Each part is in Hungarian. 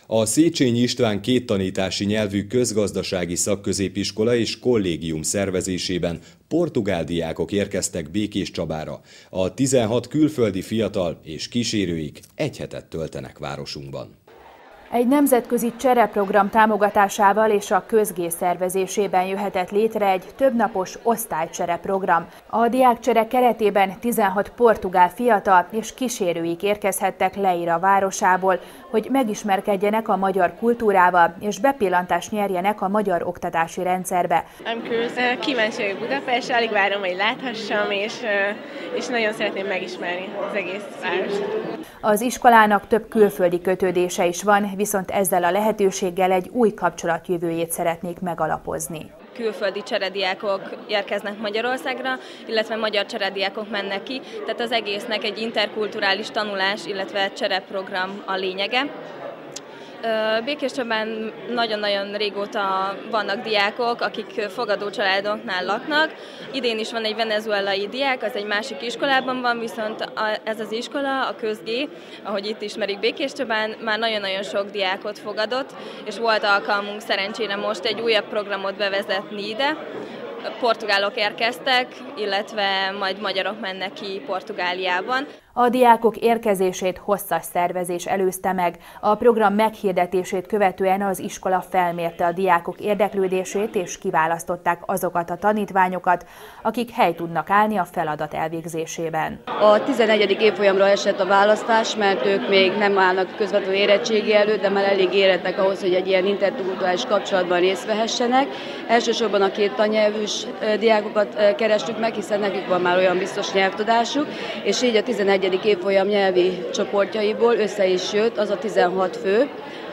A Széchenyi István kéttanítási nyelvű közgazdasági szakközépiskola és kollégium szervezésében portugál diákok érkeztek Békéscsabára. A 16 külföldi fiatal és kísérőik egy hetet töltenek városunkban. Egy nemzetközi csereprogram támogatásával és a közgé szervezésében jöhetett létre egy többnapos osztálycsereprogram. A diákcsere keretében 16 portugál fiatal és kísérőik érkezhettek Leira városából, hogy megismerkedjenek a magyar kultúrával és bepillantást nyerjenek a magyar oktatási rendszerbe. Kíváncsi vagyok Budapestre, alig várom, hogy láthassam, és nagyon szeretném megismerni az egész várost. Az iskolának több külföldi kötődése is van, viszont ezzel a lehetőséggel egy új kapcsolat jövőjét szeretnék megalapozni. Külföldi cserediákok érkeznek Magyarországra, illetve magyar cserediákok mennek ki, tehát az egésznek egy interkulturális tanulás, illetve csereprogram a lényege. Békéscsabán nagyon-nagyon régóta vannak diákok, akik fogadó családoknál laknak. Idén is van egy venezuelai diák, az egy másik iskolában van, viszont ez az iskola, a közgé, ahogy itt ismerik Békéscsabán, már nagyon-nagyon sok diákot fogadott, és volt alkalmunk szerencsére most egy újabb programot bevezetni ide. Portugálok érkeztek, illetve majd magyarok mennek ki Portugáliában. A diákok érkezését hosszas szervezés előzte meg. A program meghirdetését követően az iskola felmérte a diákok érdeklődését, és kiválasztották azokat a tanítványokat, akik helyt tudnak állni a feladat elvégzésében. A 11. évfolyamra esett a választás, mert ők még nem állnak közvetlenül érettségi előtt, de már elég érettek ahhoz, hogy egy ilyen interkulturális kapcsolatban részt vehessenek. Elsősorban a két tannyelvűs diákokat kerestük meg, hiszen nekik van már olyan biztos nyelvtudásuk, és így a 11. évfolyam nyelvi csoportjaiból össze is jött az a 16 fő,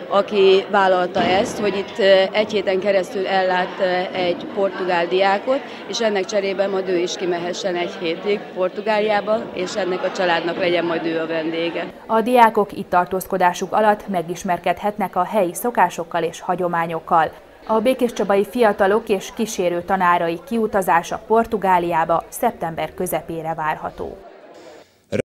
aki vállalta ezt, hogy itt egy héten keresztül ellát egy portugál diákot, és ennek cserében majd ő is kimehessen egy hétig Portugáliába, és ennek a családnak legyen majd ő a vendége. A diákok itt tartózkodásuk alatt megismerkedhetnek a helyi szokásokkal és hagyományokkal. A békéscsabai fiatalok és kísérő tanárai kiutazása Portugáliába szeptember közepére várható.